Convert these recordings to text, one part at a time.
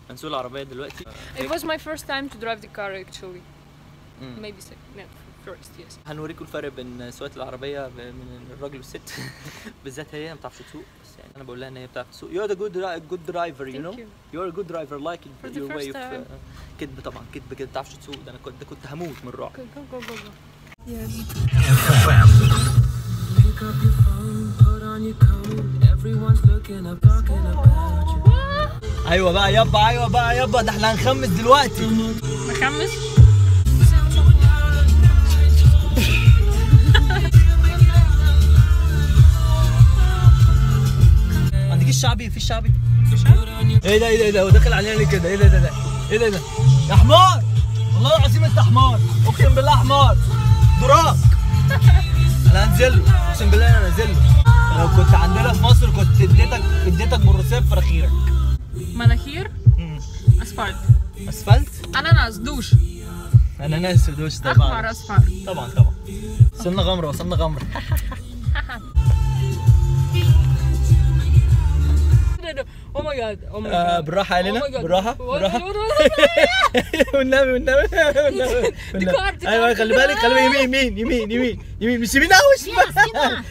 هنسوق العربية دلوقتي. It was my first time to drive the car actually. Maybe second, first, yes. هنوريكم الفرق بين سواقة العربية من الراجل والست. بالذات هي ما بتعرفش تسوق، بس يعني أنا بقول لها إن هي بتعرف تسوق. You're the good driver, you know. You're a good driver, like your way of. كدب طبعا، كدب كده، ما بتعرفش تسوق. ده أنا كنت هموت من الرعب. Go. Yes. Pick up your phone, put on your coat. Everyone's looking up, talking about you. أيوة بقى يابا، ده احنا هنخمس دلوقتي. نخمس؟ عندك الشعبي؟ في الشعبي؟ ايه ده هو داخل علينا ليه كده؟ ايه ده يا حمار، والله العظيم انت حمار، اقسم بالله حمار دراك. انا هنزل له، اقسم بالله انا هنزل له. لو كنت عندنا في مصر كنت اديتك بالرصاف في مناخيرك. مناخير؟ اسفلت. اناناس دوش. اناناس ودوش طبعا. اصفر. طبعا. وصلنا غمره. Oh my god. بالراحة علينا، بالراحة. والنبي. ايوه خلي بالك، يمين، مش يمين قوي،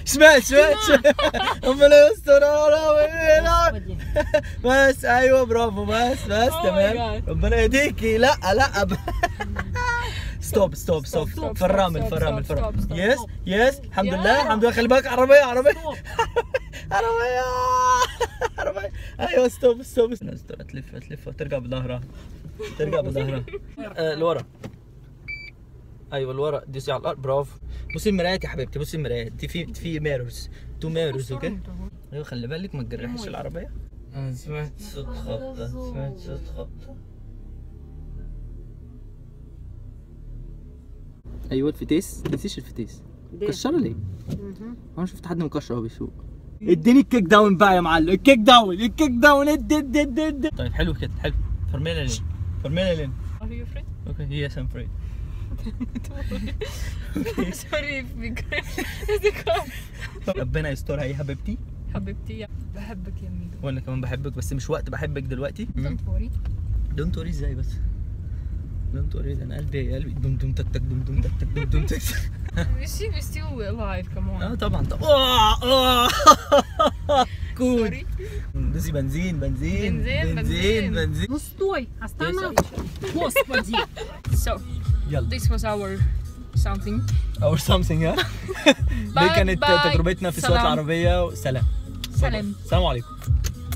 شمال. ربنا يستر. بس ايوه برافو، بس تمام. ربنا يهديكي. لا ستوب. فرامل. يس الحمد لله. خلي بالك، عربية. ايوه ستوب. تلف وترجع بظهرها. لورا. ايوه لورا، دوسي على الارض. برافو. بصي المرايات يا حبيبتي، بصي المرايات دي في ميرورز، 2 ميرورز. اوكي. ايوه خلي بالك ما تجرحيش العربيه. انا سمعت صوت خبطه. ايوه الفتيس، ما تنسيش الفتيس. كشره ليه؟ انا شفت حد مكشر وهو بيسوق. اديني الكيك داون بقى يا معلم، الكيك داون. اد. طيب حلو كده، حلو. فرمينا لين. Are you afraid? Okay, yes I'm afraid. Sorry because ربنا يسترها يا حبيبتي. بحبك يا ميدو. وانا كمان بحبك، بس مش وقت بحبك دلوقتي. Don't worry ازاي بس؟ Don't worry، ده انا قلبي دم تك. We're still alive, come on. طبعا. كود. دوسي بنزين. Ну стой, останавливайся. Господи. So, يلا. this was our something. ها؟ دي كانت تجربتنا في سواقة العربية. سلام عليكم.